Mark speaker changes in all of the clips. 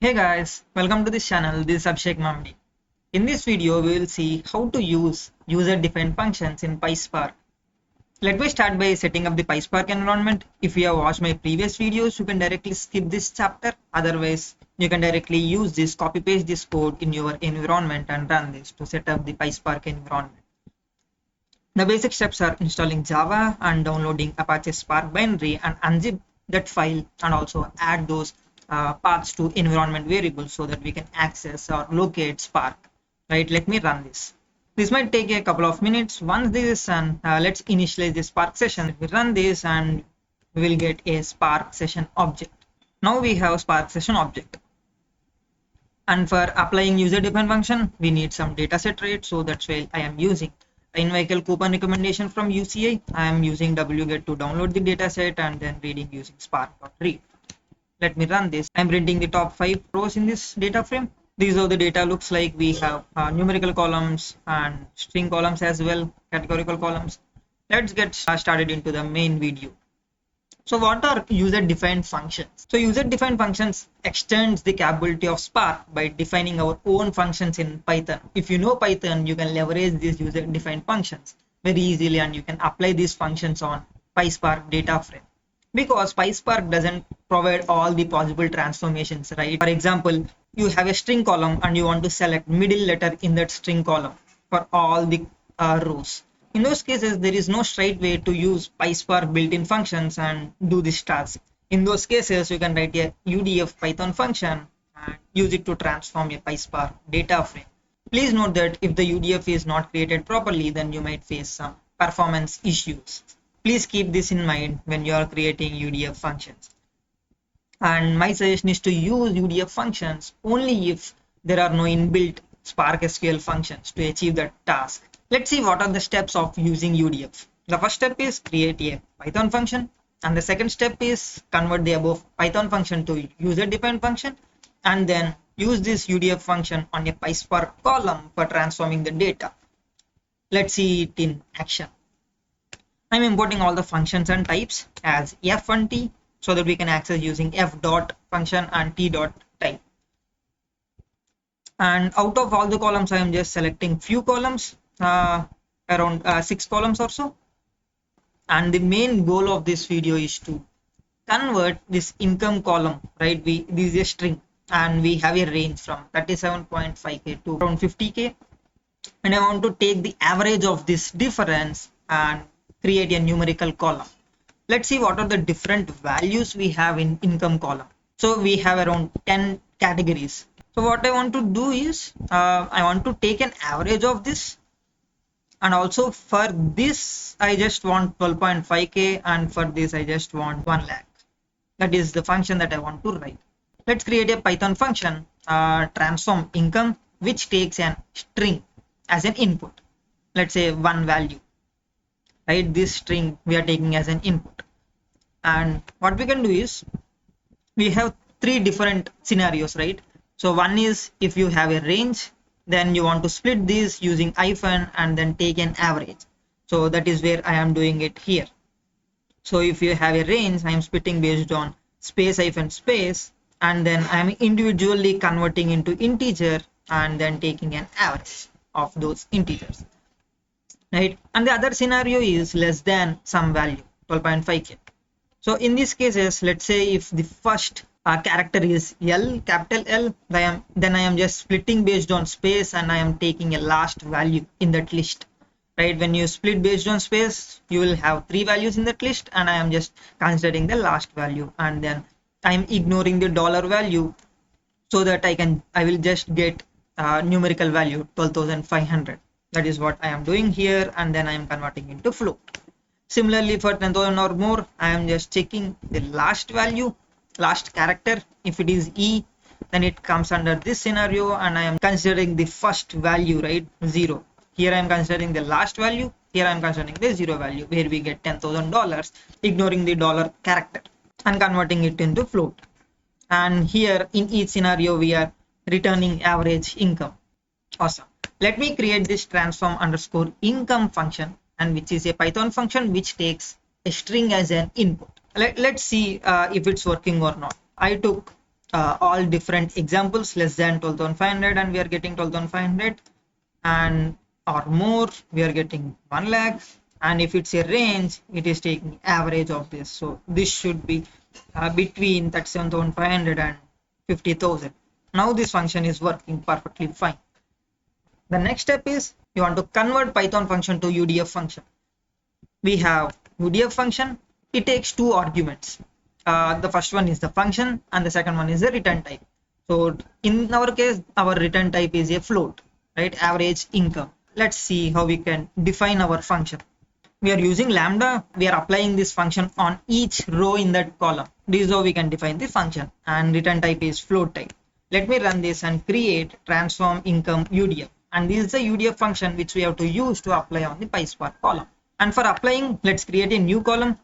Speaker 1: Hey guys, welcome to this channel. This is Abhishek Mamdi. In this video, we will see how to use user-defined functions in PySpark. Let me start by setting up the PySpark environment. If you have watched my previous videos, you can directly skip this chapter. Otherwise, you can directly use this, copy-paste this code in your environment and run this to set up the PySpark environment. The basic steps are installing Java and downloading Apache Spark binary and unzip that file and also add those paths to environment variables so that we can access or locate Spark. Right, let me run this. This might take a couple of minutes. Once this is done, let's initialize the Spark session. We run this and we will get a Spark session object. Now we have a Spark session object. And for applying user-defined function, we need some dataset, right? So that's why I am using in-vehicle coupon recommendation from UCI. I am using wget to download the dataset and then reading using spark.read. Let me run this. I'm printing the top 5 rows in this data frame. These are the data looks like. We have numerical columns and string columns as well, categorical columns. Let's get started into the main video. So what are user-defined functions? So user-defined functions extends the capability of Spark by defining our own functions in Python. If you know Python, you can leverage these user-defined functions very easily and you can apply these functions on PySpark data frame. Because PySpark doesn't provide all the possible transformations, right? For example, you have a string column and you want to select middle letter in that string column for all the rows. In those cases, there is no straight way to use PySpark built-in functions and do this task. In those cases, you can write a UDF Python function and use it to transform a PySpark data frame. Please note that if the UDF is not created properly, then you might face some performance issues. Please keep this in mind when you are creating UDF functions. And my suggestion is to use UDF functions only if there are no inbuilt Spark SQL functions to achieve that task. Let's see what are the steps of using UDF. The first step is create a Python function, and the second step is convert the above Python function to user-defined function, and then use this UDF function on a PySpark column for transforming the data. Let's see it in action. I'm importing all the functions and types as f and t so that we can access using f dot function and t dot type. And out of all the columns, I am just selecting few columns, around 6 columns or so. And the main goal of this video is to convert this income column, right? This is a string and we have a range from 37.5k to around 50k. And I want to take the average of this difference and create a numerical column. Let's see what are the different values we have in income column. So we have around 10 categories. So what I want to do is I want to take an average of this, and also for this I just want 12.5k and for this I just want 1 lakh. That is the function that I want to write. Let's create a Python function transform income which takes an string as an input. Let's say one value. Right, this string we are taking as an input, and what we can do is we have 3 different scenarios, right? So one is if you have a range, then you want to split this using hyphen and then take an average. So that is where I am doing it here. So if you have a range, I am splitting based on space hyphen space, and then I am individually converting into integer and then taking an average of those integers. Right, and the other scenario is less than some value 12.5k. So in these cases, let's say if the first character is L, capital L, then I am just splitting based on space and I am taking a last value in that list. Right, when you split based on space, you will have 3 values in that list, and I am just considering the last value, and then I am ignoring the dollar value so that I will just get numerical value 12,500. That is what I am doing here, and then I am converting into float. Similarly, for 10,000 or more, I am just checking the last value, last character. If it is E, then it comes under this scenario, and I am considering the first value, right, 0. Here I am considering the last value. Here I am considering the 0 value, where we get $10,000, ignoring the dollar character and converting it into float. And here in each scenario, we are returning average income. Awesome. Let me create this transform underscore income function, and which is a Python function which takes a string as an input. Let's see if it's working or not. I took all different examples less than 12,500 and we are getting 12,500, and or more we are getting 1 lakh, and if it's a range it is taking average of this. So this should be between 37,500 and 50,000. Now this function is working perfectly fine. The next step is you want to convert Python function to UDF function. We have UDF function. It takes two arguments. The first one is the function and the second one is the return type. So in our case, our return type is a float, right? Average income. Let's see how we can define our function. We are using lambda. We are applying this function on each row in that column. This is how we can define the function, and return type is float type. Let me run this and create transform income UDF. And this is the UDF function which we have to use to apply on the PySpark column. And for applying, let's create a new column.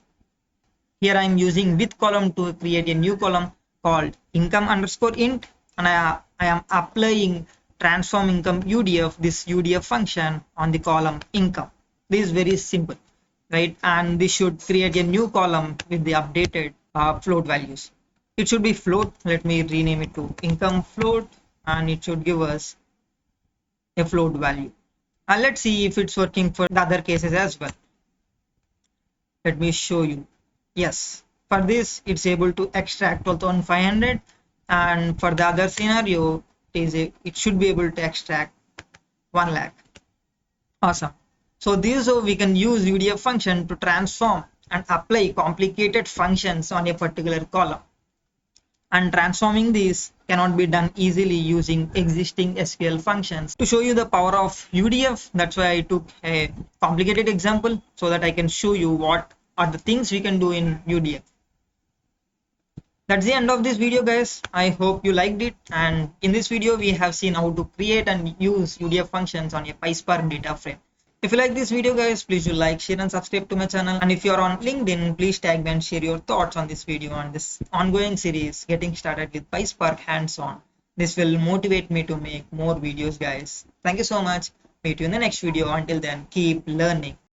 Speaker 1: Here I am using with column to create a new column called income underscore int, and I am applying transform income UDF, this UDF function, on the column income. This is very simple, right? And this should create a new column with the updated float values. It should be float. Let me rename it to income float, and it should give us a float value. And let's see if it's working for the other cases as well. Let me show you. Yes, for this it's able to extract 12,500, and for the other scenario it should be able to extract 1 lakh. Awesome. So this is how we can use UDF function to transform and apply complicated functions on a particular column. And transforming these cannot be done easily using existing SQL functions. To show you the power of UDF, that's why I took a complicated example so that I can show you what are the things we can do in UDF. That's the end of this video, guys. I hope you liked it, and in this video we have seen how to create and use UDF functions on a PySpark data frame. If you like this video, guys, please do like, share and subscribe to my channel. And if you are on LinkedIn, please tag me and share your thoughts on this video and this ongoing series getting started with PySpark hands-on. This will motivate me to make more videos, guys. Thank you so much. Meet you in the next video. Until then, keep learning.